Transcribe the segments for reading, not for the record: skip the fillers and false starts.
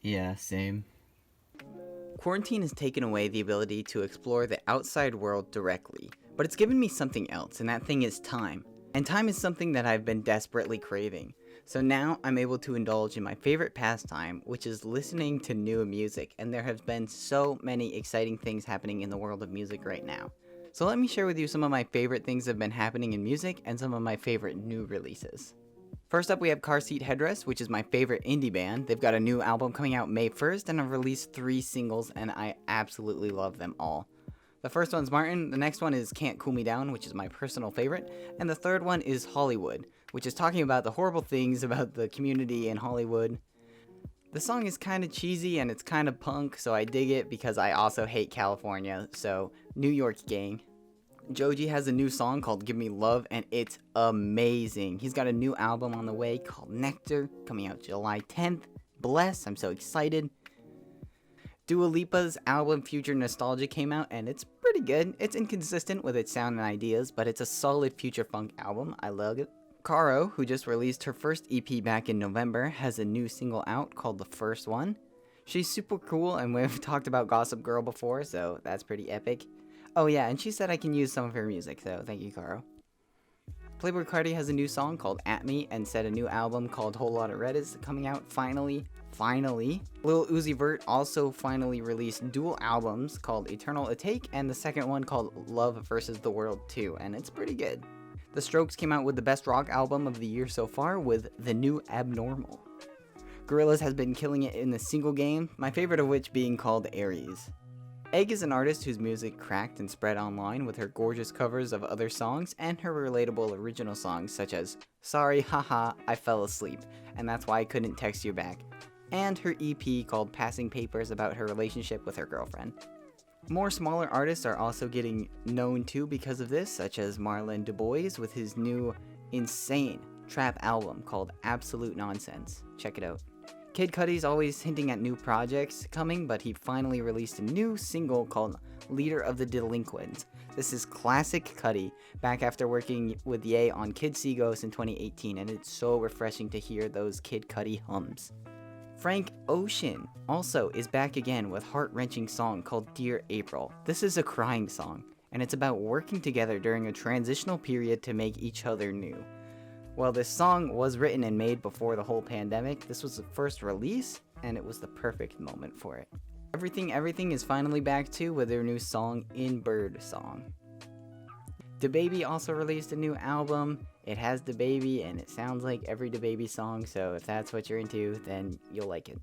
Yeah, same. Quarantine has taken away the ability to explore the outside world directly, but it's given me something else, and that thing is time. And time is something that I've been desperately craving. So now I'm able to indulge in my favorite pastime, which is listening to new music, and there have been so many exciting things happening in the world of music right now. So let me share with you some of my favorite things that have been happening in music and some of my favorite new releases. First up, we have Car Seat Headrest, which is my favorite indie band. They've got a new album coming out May 1st and have released 3 singles, and I absolutely love them all. The first one's Martin, the next one is Can't Cool Me Down, which is my personal favorite, and the third one is Hollywood, which is talking about the horrible things about the community in Hollywood. The song is kind of cheesy and it's kind of punk, so I dig it because I also hate California, so New York gang. Joji has a new song called Give Me Love, and it's amazing. He's got a new album on the way called Nectar, coming out July 10th. Bless, I'm so excited. Dua Lipa's album Future Nostalgia came out, and it's pretty good. It's inconsistent with its sound and ideas, but it's a solid future funk album. I love it. Caro, who just released her first EP back in November, has a new single out called The First One. She's super cool, and we've talked about Gossip Girl before, so that's pretty epic. Oh yeah, and she said I can use some of her music, so thank you, Caro. Playboi Carti has a new song called At Me and said a new album called Whole Lotta Red is coming out finally. Lil Uzi Vert also finally released dual albums called Eternal Atake and the second one called Love vs. the World 2, and it's pretty good. The Strokes came out with the best rock album of the year so far with The New Abnormal. Gorillaz has been killing it in the single game, my favorite of which being called Aries. Egg is an artist whose music cracked and spread online with her gorgeous covers of other songs and her relatable original songs such as Sorry, Haha, I Fell Asleep, and That's Why I Couldn't Text You Back, and her EP called Passing Papers about her relationship with her girlfriend. More smaller artists are also getting known too because of this, such as Marlon DuBois with his new insane trap album called Absolute Nonsense. Check it out. Kid Cudi's always hinting at new projects coming, but he finally released a new single called Leader of the Delinquents. This is classic Cudi, back after working with Ye on Kid See Ghost in 2018, and it's so refreshing to hear those Kid Cudi hums. Frank Ocean also is back again with heart-wrenching song called Dear April. This is a crying song, and it's about working together during a transitional period to make each other new. Well, this song was written and made before the whole pandemic. This was the first release, and it was the perfect moment for it. Everything is finally back too with their new song In Bird Song. DaBaby also released a new album. It has DaBaby, and it sounds like every DaBaby song, so if that's what you're into, then you'll like it.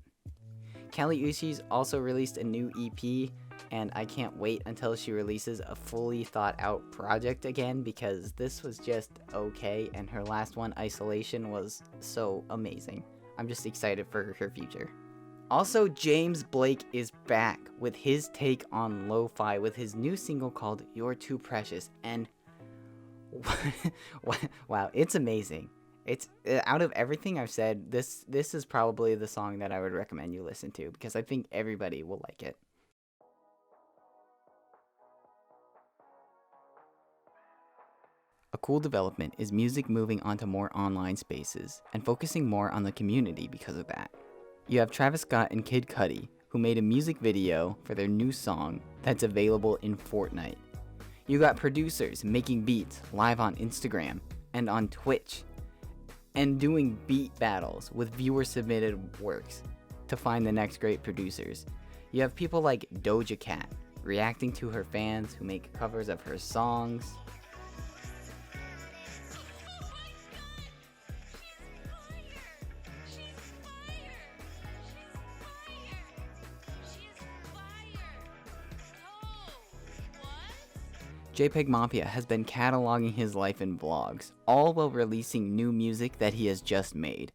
Kali Uchis also released a new EP, and I can't wait until she releases a fully thought out project again because this was just okay, and her last one, Isolation, was so amazing. I'm just excited for her future. Also, James Blake is back with his take on lo-fi with his new single called You're Too Precious, and wow, it's amazing. It's out of everything I've said, this is probably the song that I would recommend you listen to because I think everybody will like it. A cool development is music moving onto more online spaces and focusing more on the community because of that. You have Travis Scott and Kid Cudi, who made a music video for their new song that's available in Fortnite. You got producers making beats live on Instagram and on Twitch, and doing beat battles with viewer submitted works to find the next great producers. You have people like Doja Cat reacting to her fans who make covers of her songs. JPEG Mafia has been cataloging his life in vlogs, all while releasing new music that he has just made.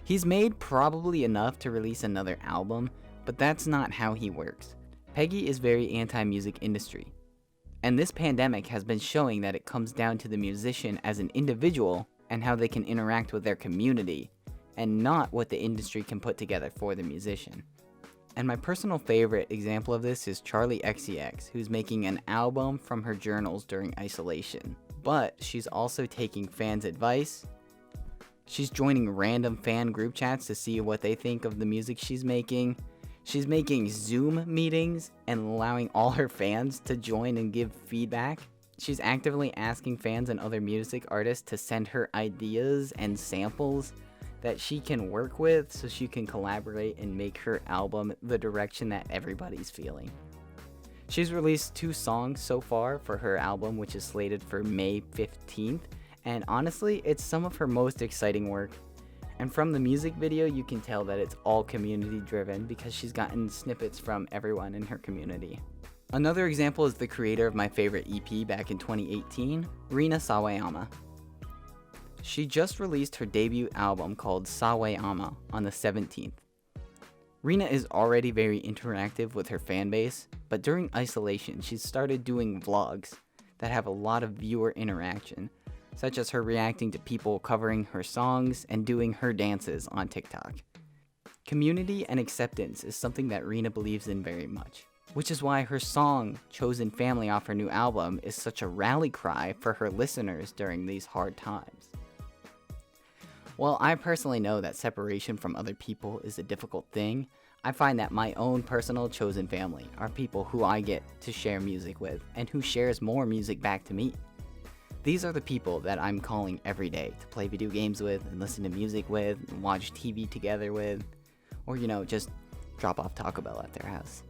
He's made probably enough to release another album, but that's not how he works. Peggy is very anti-music industry, and this pandemic has been showing that it comes down to the musician as an individual and how they can interact with their community, and not what the industry can put together for the musician. And my personal favorite example of this is Charli XCX, who's making an album from her journals during isolation. But she's also taking fans' advice. She's joining random fan group chats to see what they think of the music she's making. She's making Zoom meetings and allowing all her fans to join and give feedback. She's actively asking fans and other music artists to send her ideas and samples that she can work with so she can collaborate and make her album the direction that everybody's feeling. She's released 2 songs so far for her album, which is slated for May 15th, and honestly, it's some of her most exciting work. And from the music video, you can tell that it's all community driven because she's gotten snippets from everyone in her community. Another example is the creator of my favorite EP back in 2018, Rina Sawayama. She just released her debut album called Sawayama on the 17th. Rina is already very interactive with her fanbase, but during isolation, she's started doing vlogs that have a lot of viewer interaction, such as her reacting to people covering her songs and doing her dances on TikTok. Community and acceptance is something that Rina believes in very much, which is why her song, Chosen Family off her new album, is such a rally cry for her listeners during these hard times. While I personally know that separation from other people is a difficult thing, I find that my own personal chosen family are people who I get to share music with and who shares more music back to me. These are the people that I'm calling every day to play video games with and listen to music with and watch TV together with, or just drop off Taco Bell at their house.